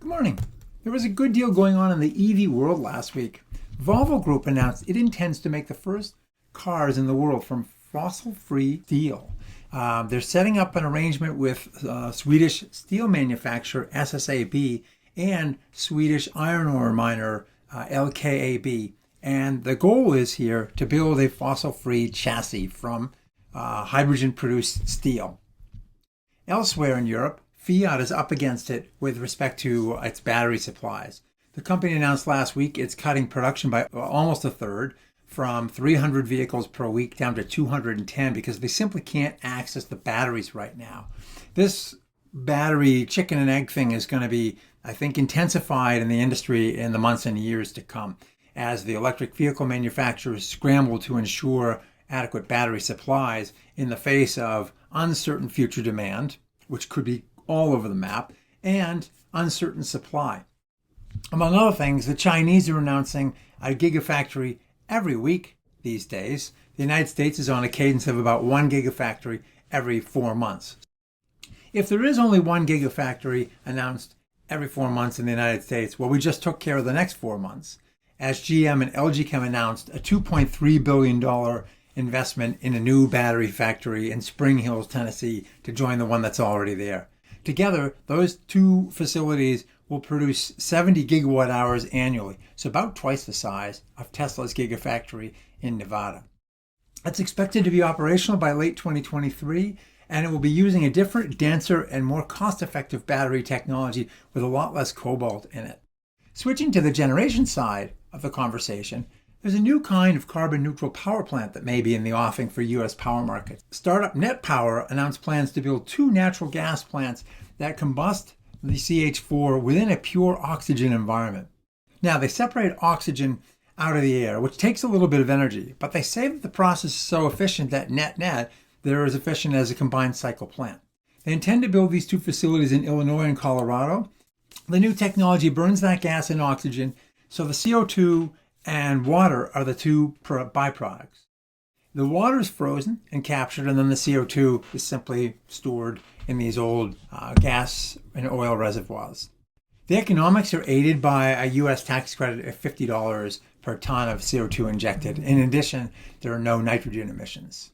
Good morning. There was a good deal going on in the EV world last week. Volvo Group announced it intends to make the first cars in the world from fossil-free steel. They're setting up an arrangement with Swedish steel manufacturer SSAB and Swedish iron ore miner LKAB. And the goal is here to build a fossil-free chassis from hydrogen-produced steel. Elsewhere in Europe, Fiat is up against it with respect to its battery supplies. The company announced last week it's cutting production by almost a third, from 300 vehicles per week down to 210 because they simply can't access the batteries right now. This battery chicken and egg thing is going to be, I think, intensified in the industry in the months and years to come as the electric vehicle manufacturers scramble to ensure adequate battery supplies in the face of uncertain future demand, which could be all over the map, and uncertain supply. Among other things, the Chinese are announcing a gigafactory every week these days. The United States is on a cadence of about one gigafactory every 4 months. If there is only one gigafactory announced every 4 months in the United States, well, we just took care of the next 4 months, as GM and LG Chem announced a $2.3 billion investment in a new battery factory in Spring Hills, Tennessee, to join the one that's already there. Together, those two facilities will produce 70 gigawatt hours annually, so about twice the size of Tesla's gigafactory in Nevada. It's expected to be operational by late 2023, and it will be using a different, denser, and more cost-effective battery technology with a lot less cobalt in it. Switching to the generation side of the conversation, there's a new kind of carbon-neutral power plant that may be in the offing for U.S. power markets. Startup Net Power announced plans to build 2 natural gas plants that combust the CH4 within a pure oxygen environment. Now, they separate oxygen out of the air, which takes a little bit of energy, but they say that the process is so efficient that net, they're as efficient as a combined cycle plant. They intend to build these 2 facilities in Illinois and Colorado. The new technology burns that gas and oxygen, so the CO2 and water are the 2 byproducts. The water is frozen and captured, and then the CO2 is simply stored in these old gas and oil reservoirs. The economics are aided by a U.S. tax credit of $50 per ton of CO2 injected. In addition, there are no nitrogen emissions.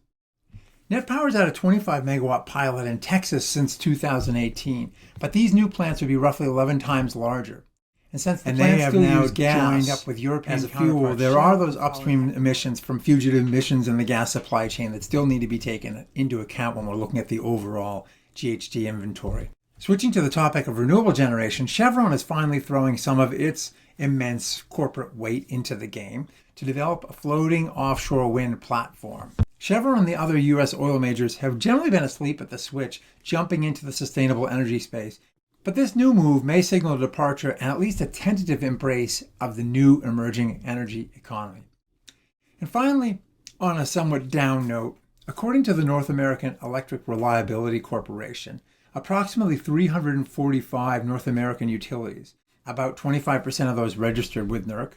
Net Power's had a 25 megawatt pilot in Texas since 2018, but these new plants would be roughly 11 times larger. And since the plants have now joined up with European as a fuel, there are those upstream emissions from fugitive emissions in the gas supply chain that still need to be taken into account when we're looking at the overall GHG inventory. Switching to the topic of renewable generation, Chevron is finally throwing some of its immense corporate weight into the game to develop a floating offshore wind platform. Chevron and the other U.S. oil majors have generally been asleep at the switch, jumping into the sustainable energy space. But this new move may signal a departure and at least a tentative embrace of the new emerging energy economy. And finally, on a somewhat down note, according to the North American Electric Reliability Corporation, approximately 345 North American utilities, about 25% of those registered with NERC,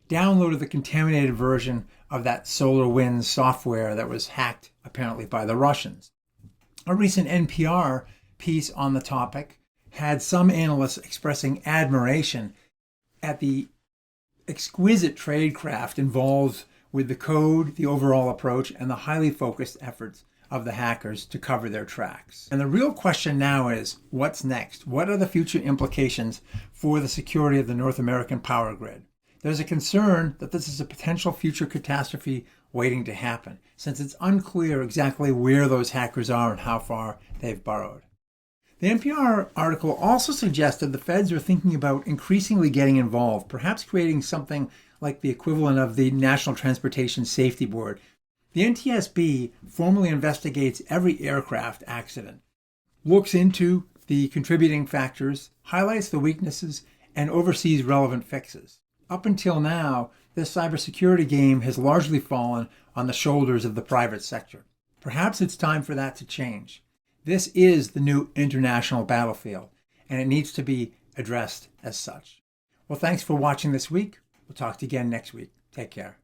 downloaded the contaminated version of that SolarWinds software that was hacked apparently by the Russians. A recent NPR piece on the topic had some analysts expressing admiration at the exquisite tradecraft involved with the code, the overall approach, and the highly focused efforts of the hackers to cover their tracks. And the real question now is, what's next? What are the future implications for the security of the North American power grid? There's a concern that this is a potential future catastrophe waiting to happen, since it's unclear exactly where those hackers are and how far they've burrowed. The NPR article also suggested the feds are thinking about increasingly getting involved, perhaps creating something like the equivalent of the National Transportation Safety Board. The NTSB formally investigates every aircraft accident, looks into the contributing factors, highlights the weaknesses, and oversees relevant fixes. Up until now, this cybersecurity game has largely fallen on the shoulders of the private sector. Perhaps it's time for that to change. This is the new international battlefield, and it needs to be addressed as such. Well, thanks for watching this week. We'll talk to you again next week. Take care.